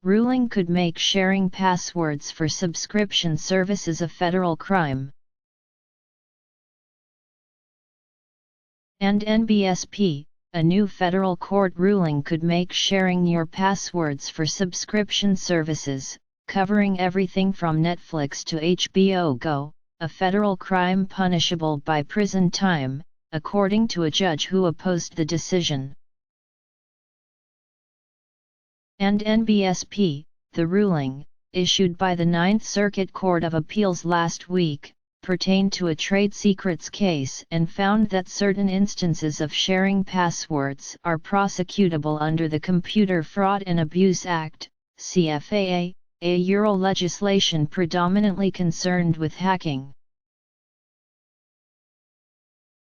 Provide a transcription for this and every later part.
ruling could make sharing passwords for subscription services a federal crime. And NBSP, a new federal court ruling could make sharing your passwords for subscription services, covering everything from Netflix to HBO GO, a federal crime punishable by prison time, according to a judge who opposed the decision. And NBSP, the ruling, issued by the Ninth Circuit Court of Appeals last week, pertained to a trade secrets case and found that certain instances of sharing passwords are prosecutable under the Computer Fraud and Abuse Act, CFAA, a Euro legislation predominantly concerned with hacking.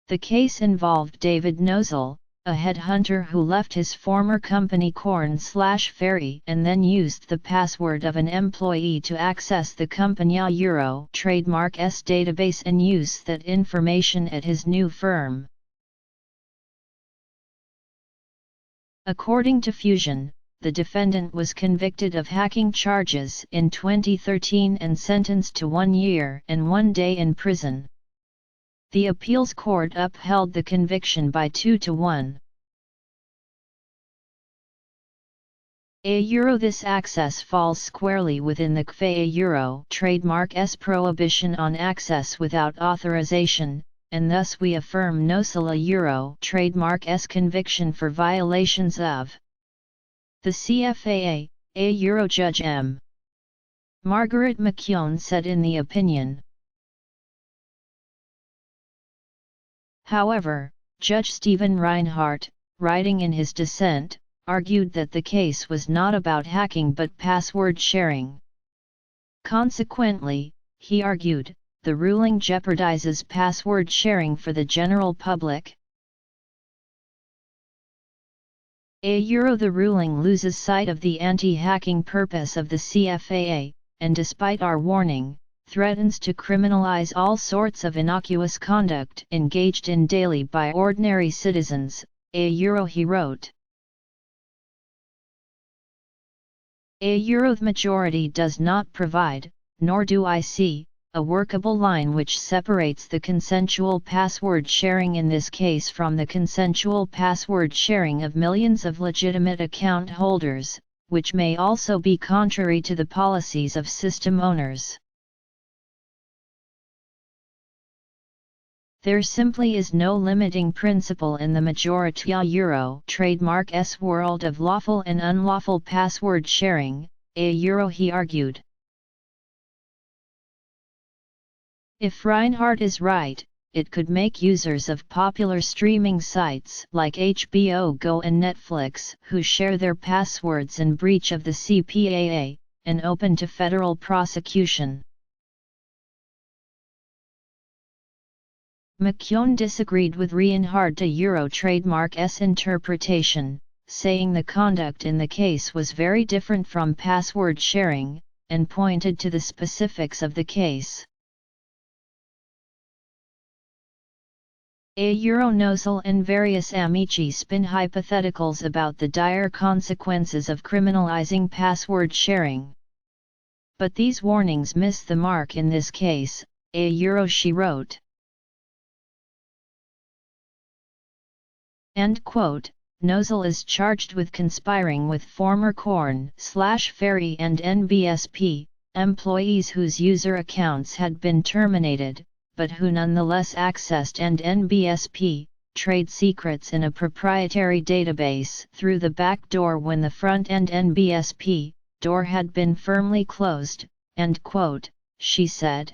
The case involved David Nosal, a headhunter who left his former company Korn/Ferry and then used the password of an employee to access the companyâ Euro trademark's database and use that information at his new firm. According to Fusion, the defendant was convicted of hacking charges in 2013 and sentenced to 1 year and 1 day in prison. The appeals court upheld the conviction by 2-1. This access falls squarely within the CFAA Euro trademark's prohibition on access without authorization, and thus we affirm Nosalâ Euro trademark's conviction for violations of the CFAA, a Euro judge M. Margaret McKeown said in the opinion. However, Judge Stephen Reinhardt, writing in his dissent, argued that the case was not about hacking but password sharing. Consequently, he argued, the ruling jeopardizes password sharing for the general public. The ruling loses sight of the anti-hacking purpose of the CFAA, and despite our warning, threatens to criminalize all sorts of innocuous conduct engaged in daily by ordinary citizens, he wrote. The majority does not provide, nor do I see, a workable line which separates the consensual password sharing in this case from the consensual password sharing of millions of legitimate account holders, which may also be contrary to the policies of system owners. There simply is no limiting principle in the majorityâ Euro trademark's world of lawful and unlawful password sharing, he argued. If Reinhardt is right, it could make users of popular streaming sites like HBO GO and Netflix who share their passwords in breach of the CFAA, and open to federal prosecution. McKeown disagreed with Reinhardt Euro trademark's interpretation, saying the conduct in the case was very different from password sharing, and pointed to the specifics of the case. Nosal and various amici spin hypotheticals about the dire consequences of criminalizing password sharing. But these warnings miss the mark in this case, she wrote. End quote. Nosal is charged with conspiring with former Korn/Ferry and NBSP employees whose user accounts had been terminated, but who nonetheless accessed &nbsp trade secrets in a proprietary database through the back door when the front-end NBSP door had been firmly closed. End quote, she said.